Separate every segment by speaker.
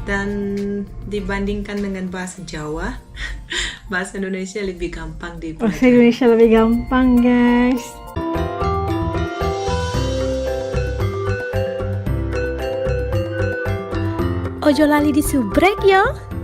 Speaker 1: Dan dibandingkan dengan bahasa Jawa, bahasa Indonesia lebih gampang
Speaker 2: Bahasa
Speaker 1: dipelajari.
Speaker 2: Indonesia lebih gampang, guys.
Speaker 3: Ojo lali disubrek ya.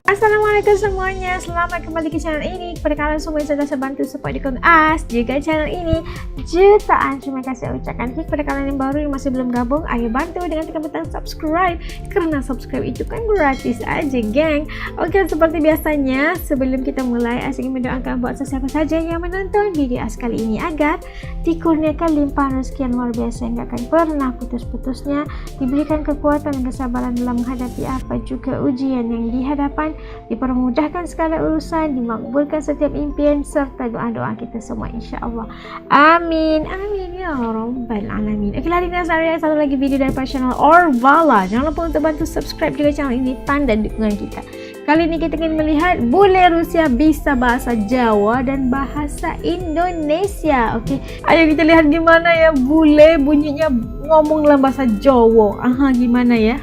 Speaker 2: Assalamualaikum semuanya, selamat kembali ke channel ini. Kepada kalian semua yang sudah saya bantu support di As juga channel ini, jutaan terima kasih ucapkan. Kepada kalian yang baru yang masih belum gabung, ayo bantu dengan tekan butang subscribe, karena subscribe itu kan gratis aja, geng. Oke, seperti biasanya sebelum kita mulai, As ingin mendoakan buat siapa saja yang menonton video As kali ini agar dikurniakan limpahan rezeki yang luar biasa yang gak akan pernah putus-putusnya, diberikan kekuatan dan kesabaran dalam menghadapi apa juga ujian yang dihadapan, dipermudahkan segala urusan, dimakbulkan setiap impian serta doa-doa kita semua, insya-Allah. Amin, amin ya rabbal alamin. Oke, hari ini saya satu lagi video dari channel Orvala. Jangan lupa untuk bantu subscribe juga channel ini, tanda dukungan kita. Kali ini kita ingin melihat bule Rusia bisa bahasa Jawa dan bahasa Indonesia. Oke, ayo kita lihat gimana ya bule bunyinya ngomong dalam bahasa Jawa. Aha, gimana ya?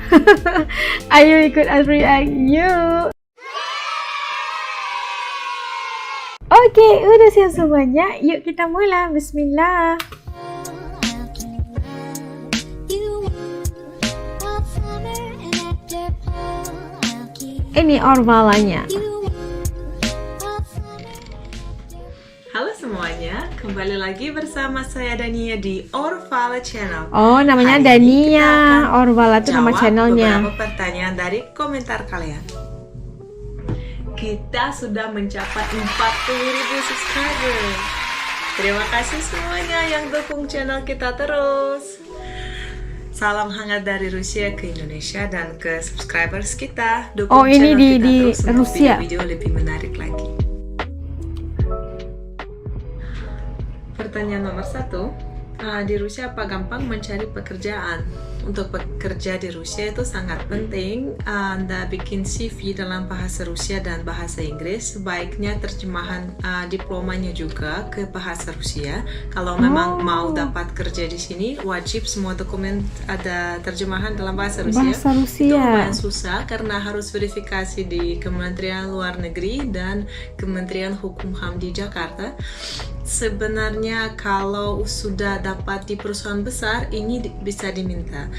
Speaker 2: Ayo ikut As react, yuk. Oke, udah siap semuanya. Yuk kita mulai. Bismillah. Ini Orvalanya.
Speaker 1: Halo semuanya, kembali lagi bersama saya Dania di Orvala Channel.
Speaker 2: Oh, namanya
Speaker 1: Hari ini kita
Speaker 2: Dania.
Speaker 1: akan
Speaker 2: Orvala itu nama
Speaker 1: jawab
Speaker 2: channelnya.
Speaker 1: beberapa pertanyaan dari komentar kalian. Kita sudah mencapai 40.000 subscriber. Terima kasih semuanya yang dukung channel kita terus. Salam hangat dari Rusia ke Indonesia dan ke subscribers kita. Dukung
Speaker 2: Oh, ini
Speaker 1: channel kita
Speaker 2: di
Speaker 1: terus untuk
Speaker 2: Rusia.
Speaker 1: video-video lebih menarik lagi. Pertanyaan nomor 1, di Rusia apa gampang mencari pekerjaan? Untuk bekerja di Rusia itu sangat penting Anda bikin CV dalam bahasa Rusia dan bahasa Inggris. Sebaiknya terjemahan diplomanya juga ke bahasa Rusia. Kalau memang mau dapat kerja di sini, wajib semua dokumen ada terjemahan dalam bahasa Rusia.
Speaker 2: Bahasa Rusia.
Speaker 1: Itu lumayan susah karena harus verifikasi di Kementerian Luar Negeri dan Kementerian Hukum HAM di Jakarta. Sebenarnya kalau sudah dapat di perusahaan besar ini bisa diminta.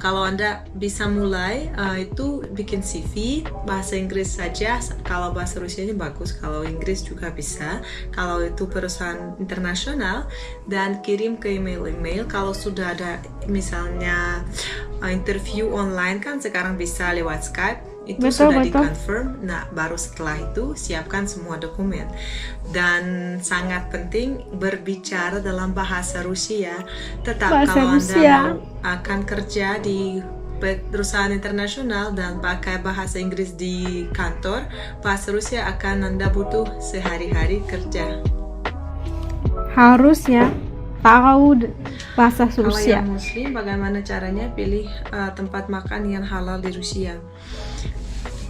Speaker 1: Kalau Anda bisa mulai itu bikin CV bahasa Inggris saja. Kalau bahasa Rusianya bagus, kalau Inggris juga bisa. Kalau itu perusahaan internasional, dan kirim ke email. Kalau sudah ada misalnya interview online kan sekarang bisa lewat Skype. Itu sudah dikonfirm. Nah, baru setelah itu siapkan semua dokumen. Dan sangat penting berbicara dalam bahasa Rusia. Tetap
Speaker 2: Bahasa
Speaker 1: kalau
Speaker 2: Rusia.
Speaker 1: Anda mau akan kerja di perusahaan internasional dan pakai bahasa Inggris di kantor, bahasa Rusia akan Anda butuh sehari-hari kerja.
Speaker 2: Harus ya tahu bahasa
Speaker 1: Kalau
Speaker 2: Rusia.
Speaker 1: yang Muslim, bagaimana caranya pilih tempat makan yang halal di Rusia?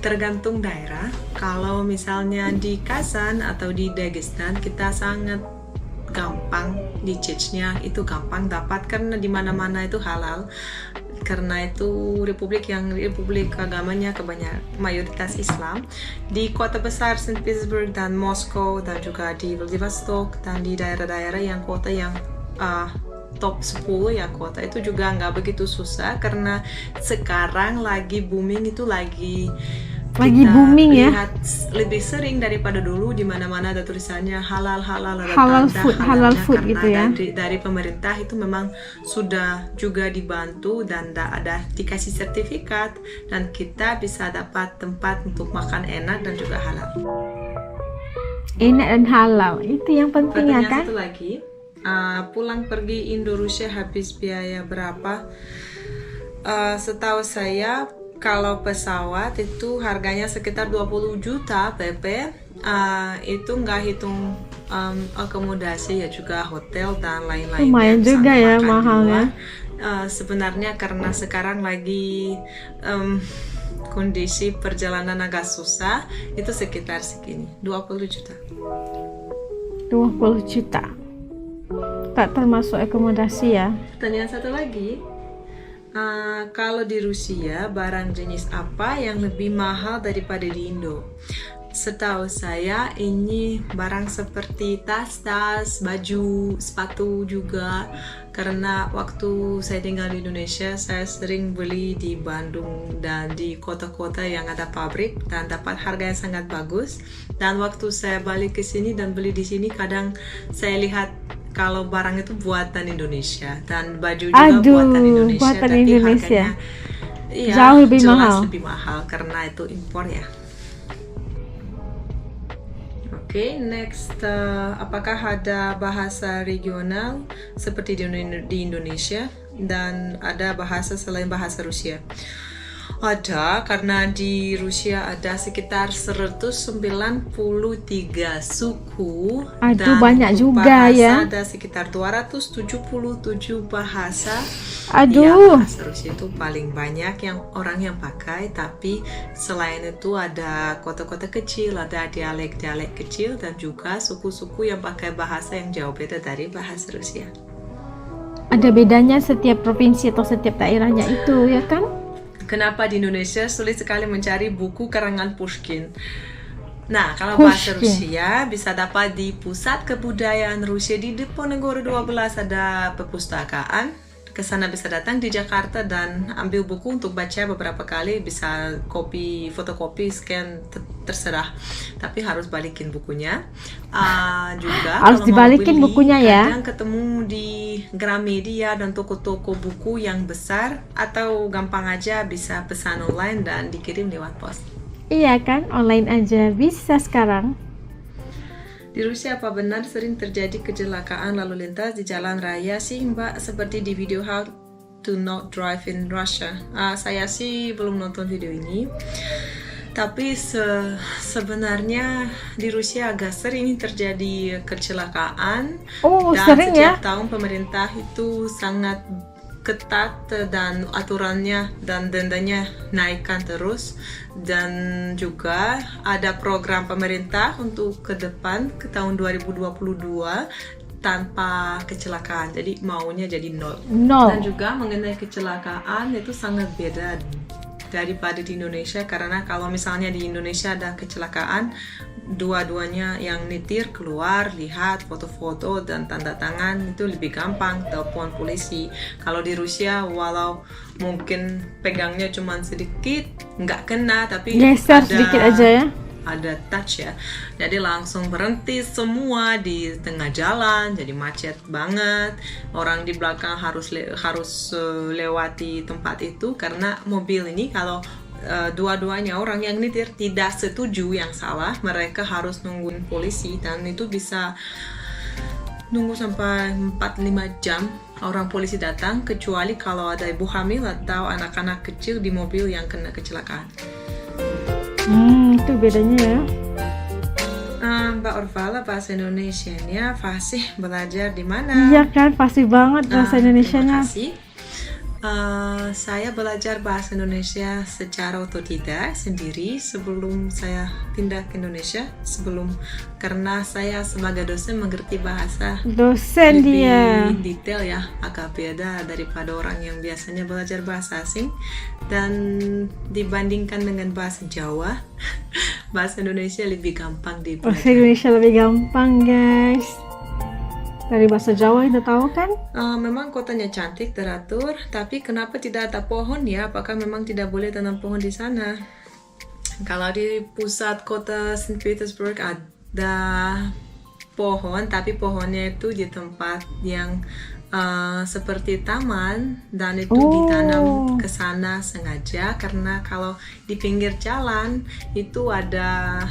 Speaker 1: Tergantung daerah. Kalau misalnya di Kazan atau di Dagestan, kita sangat gampang di Chechnya itu gampang dapat karena di mana-mana itu halal. Karena itu republik agamanya kebanyakan mayoritas Islam. Di kota besar Saint Petersburg dan Moskow dan juga di Vladivostok dan di daerah-daerah yang kota yang top 10 ya kota itu juga nggak begitu susah karena sekarang lagi booming itu lagi
Speaker 2: Booming ya.
Speaker 1: lihat lebih sering daripada dulu. Di mana-mana ada tulisannya halal ada
Speaker 2: Halal
Speaker 1: tanda
Speaker 2: food,
Speaker 1: halalnya
Speaker 2: halal food
Speaker 1: karena
Speaker 2: gitu ya.
Speaker 1: dari pemerintah itu memang sudah juga dibantu dan ada dikasih sertifikat dan kita bisa dapat tempat untuk makan enak dan juga halal.
Speaker 2: Enak dan halal itu yang penting ya
Speaker 1: Pertanyaan
Speaker 2: kan.
Speaker 1: satu lagi, pulang pergi Indonesia habis biaya berapa? Setahu saya kalau pesawat itu harganya sekitar 20 juta PP. Itu nggak hitung akomodasi ya juga hotel dan lain-lain.
Speaker 2: Lumayan juga ya mahalnya.
Speaker 1: Sebenarnya karena sekarang lagi kondisi perjalanan agak susah, itu sekitar segini, 20 juta.
Speaker 2: 20 juta. Tak termasuk akomodasi ya.
Speaker 1: Pertanyaan satu lagi, Kalau di Rusia, barang jenis apa yang lebih mahal daripada di Indo? Setahu saya ini barang seperti tas-tas, baju, sepatu juga. Karena waktu saya tinggal di Indonesia, saya sering beli di Bandung dan di kota-kota yang ada pabrik dan dapat harga yang sangat bagus. Dan waktu saya balik ke sini dan beli di sini, kadang saya lihat kalau barang itu buatan Indonesia dan baju juga buatan Indonesia,
Speaker 2: buatan
Speaker 1: tapi
Speaker 2: Indonesia.
Speaker 1: harganya
Speaker 2: Jauh lebih
Speaker 1: jelas
Speaker 2: mahal.
Speaker 1: lebih mahal karena itu impor ya. Oke, next, apakah ada bahasa regional seperti di Indonesia dan ada bahasa selain bahasa Rusia? Ada, karena di Rusia ada sekitar 193 suku.
Speaker 2: Aduh,
Speaker 1: dan
Speaker 2: banyak
Speaker 1: untuk
Speaker 2: juga
Speaker 1: bahasa
Speaker 2: ya.
Speaker 1: ada sekitar 277 bahasa.
Speaker 2: Aduh.
Speaker 1: Ya, bahasa Rusia itu paling banyak yang orang yang pakai, tapi selain itu ada kota-kota kecil, ada dialek-dialek kecil dan juga suku-suku yang pakai bahasa yang jauh beda dari bahasa Rusia.
Speaker 2: Ada bedanya setiap provinsi atau setiap daerahnya itu, ya kan?
Speaker 1: Kenapa di Indonesia sulit sekali mencari buku karangan Pushkin? Nah, kalau bahasa Rusia bisa dapat di Pusat Kebudayaan Rusia di Diponegoro 12 ada perpustakaan. Ke sana bisa datang di Jakarta dan ambil buku untuk baca beberapa kali, bisa copy, fotokopi, scan, terserah. Tapi harus balikin bukunya. Juga
Speaker 2: Harus
Speaker 1: kalau
Speaker 2: dibalikin
Speaker 1: mau beli,
Speaker 2: bukunya ya.
Speaker 1: kadang ketemu di Gramedia dan toko-toko buku yang besar, atau gampang aja bisa pesan online dan dikirim lewat pos.
Speaker 2: Iya kan, online aja bisa sekarang.
Speaker 1: Di Rusia apa benar sering terjadi kecelakaan lalu lintas di jalan raya sih Mbak, seperti di video How to Not Drive in Russia? Saya sih belum nonton video ini, tapi sebenarnya di Rusia agak sering terjadi kecelakaan.
Speaker 2: Oh,
Speaker 1: dan
Speaker 2: sering ya?
Speaker 1: setiap tahun pemerintah itu sangat ketat dan aturannya dan dendanya naikkan terus, dan juga ada program pemerintah untuk ke depan ke tahun 2022 tanpa kecelakaan, jadi maunya jadi nol. Dan juga mengenai kecelakaan itu sangat beda daripada di Indonesia, karena kalau misalnya di Indonesia ada kecelakaan, dua-duanya yang nyetir keluar, lihat foto-foto dan tanda tangan, itu lebih gampang telepon polisi. Kalau di Rusia, walau mungkin pegangnya cuma sedikit, nggak kena, tapi
Speaker 2: geser sedikit aja ya,
Speaker 1: ada touch ya, jadi langsung berhenti semua di tengah jalan, jadi macet banget. Orang di belakang harus lewati tempat itu karena mobil ini kalau dua-duanya orang yang nyetir tidak setuju yang salah, mereka harus nungguin polisi, dan itu bisa nunggu sampai 4-5 jam orang polisi datang, kecuali kalau ada ibu hamil atau anak-anak kecil di mobil yang kena kecelakaan.
Speaker 2: Itu bedanya ya.
Speaker 1: Mbak Orvala, bahasa Indonesianya fasih belajar di mana?
Speaker 2: Iya kan, fasih banget bahasa Indonesianya.
Speaker 1: Terima kasih. Saya belajar bahasa Indonesia secara otodidak sendiri sebelum saya pindah ke Indonesia, karena saya sebagai dosen mengerti bahasa
Speaker 2: Dosen
Speaker 1: lebih
Speaker 2: dia.
Speaker 1: detail ya, agak beda daripada orang yang biasanya belajar bahasa asing. Dan dibandingkan dengan bahasa Jawa, bahasa Indonesia lebih gampang
Speaker 2: Bahasa
Speaker 1: dipelajari.
Speaker 2: Indonesia lebih gampang guys dari bahasa Jawa, itu tahu kan?
Speaker 1: Memang kotanya cantik, teratur, tapi kenapa tidak ada pohon ya? Apakah memang tidak boleh tanam pohon di sana? Kalau di pusat kota St. Petersburg ada pohon, tapi pohonnya itu di tempat yang seperti taman, dan itu ditanam ke sana sengaja karena kalau di pinggir jalan itu ada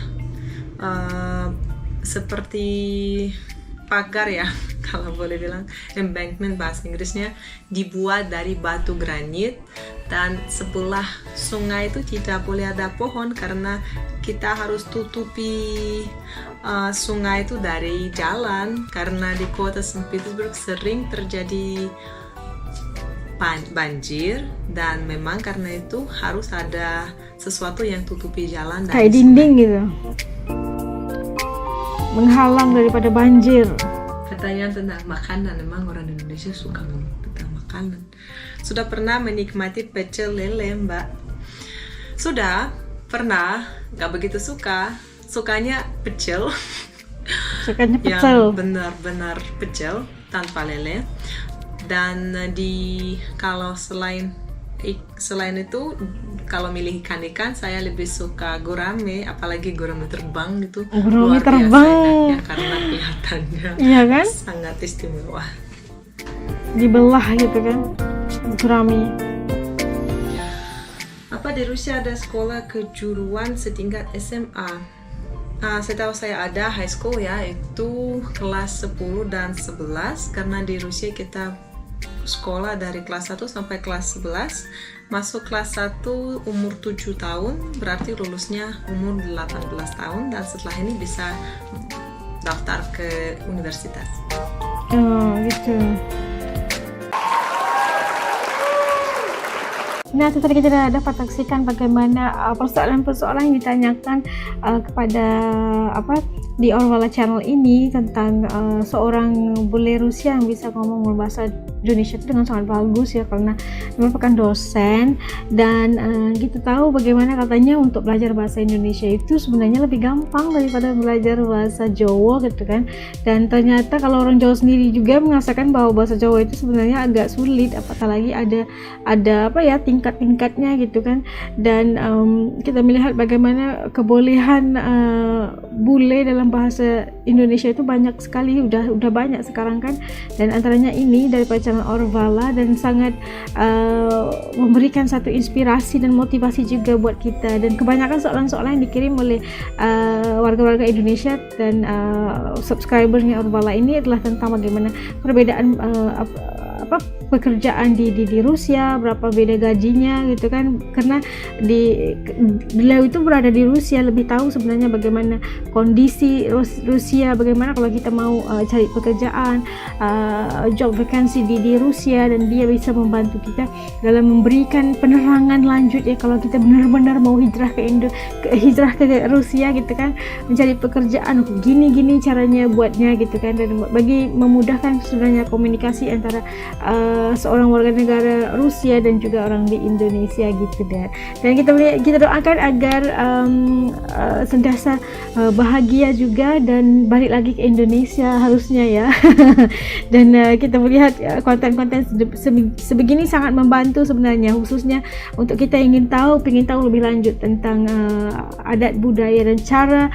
Speaker 1: seperti pagar ya, kalau boleh bilang embankment bahasa Inggrisnya, dibuat dari batu granit, dan sebelah sungai itu tidak boleh ada pohon karena kita harus tutupi sungai itu dari jalan, karena di kota St. Petersburg sering terjadi banjir, dan memang karena itu harus ada sesuatu yang tutupi jalan dari
Speaker 2: kayak dinding gitu, menghalang daripada banjir.
Speaker 1: Pertanyaan tentang makanan, memang orang Indonesia suka tentang makanan. Sudah pernah menikmati pecel lele, Mbak? Sudah pernah, nggak begitu suka. Sukanya pecel.
Speaker 2: Sukanya
Speaker 1: Yang
Speaker 2: pecel.
Speaker 1: benar-benar pecel tanpa lele. Dan kalau selain itu, kalau milih ikan saya lebih suka gurame, apalagi gurame terbang gitu.
Speaker 2: Gurame
Speaker 1: Luar biasa
Speaker 2: terbang.
Speaker 1: enaknya karena kelihatannya
Speaker 2: Iya kan?
Speaker 1: sangat istimewa.
Speaker 2: Dibelah gitu kan, gurame.
Speaker 1: Apa di Rusia ada sekolah kejuruan setingkat SMA? Setahu saya ada high school ya, itu kelas 10 dan 11, karena di Rusia kita sekolah dari kelas 1 sampai kelas 11. Masuk kelas 1 umur 7 tahun, berarti lulusnya umur 18 tahun, dan setelah ini bisa daftar ke universitas.
Speaker 2: Oh gitu. Nah, tadi kita dapat saksikan bagaimana persoalan-persoalan yang ditanyakan kepada di Orvala Channel ini tentang seorang bule Rusia yang bisa ngomong bahasa Indonesia itu dengan sangat bagus ya, karena merupakan dosen. Dan kita tahu bagaimana katanya untuk belajar bahasa Indonesia itu sebenarnya lebih gampang daripada belajar bahasa Jawa gitu kan. Dan ternyata kalau orang Jawa sendiri juga merasakan bahwa bahasa Jawa itu sebenarnya agak sulit, apalagi ada tingkat-tingkatnya gitu kan. Dan kita melihat bagaimana kebolehan bule dalam bahasa Indonesia itu banyak sekali, udah banyak sekarang kan. Dan antaranya ini dari channel Orvala, dan sangat memberikan satu inspirasi dan motivasi juga buat kita. Dan kebanyakan soalan-soalan yang dikirim oleh warga-warga Indonesia dan subscribernya Orvala ini adalah tentang bagaimana perbedaan pekerjaan di Rusia, berapa beda gajinya gitu kan, karena beliau itu berada di Rusia, lebih tahu sebenarnya bagaimana kondisi Rusia, bagaimana kalau kita mau cari pekerjaan, job vacancy di Rusia, dan dia bisa membantu kita dalam memberikan penerangan lanjut ya kalau kita benar-benar mau hijrah ke Rusia gitu kan, mencari pekerjaan gini caranya buatnya gitu kan, dan bagi memudahkan sebenarnya komunikasi antara seorang warga negara Rusia dan juga orang di Indonesia gitu. Dan kita doakan agar sentiasa bahagia juga dan balik lagi ke Indonesia harusnya ya. Dan kita melihat konten-konten sebegini sangat membantu sebenarnya, khususnya untuk kita ingin tahu lebih lanjut tentang adat budaya dan cara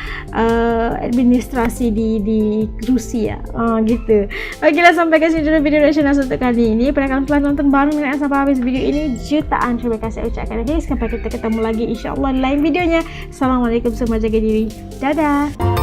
Speaker 2: administrasi di Rusia gitu. Oke lah, sampai ke sini dulu video reaction untuk kali ini. Pada kalian telah nonton bareng dengan sampai habis video ini, jutaan terima kasih ucapkan guys. Sampai kita ketemu lagi insyaallah di lain videonya. Assalamualaikum, semua jaga diri, dadah.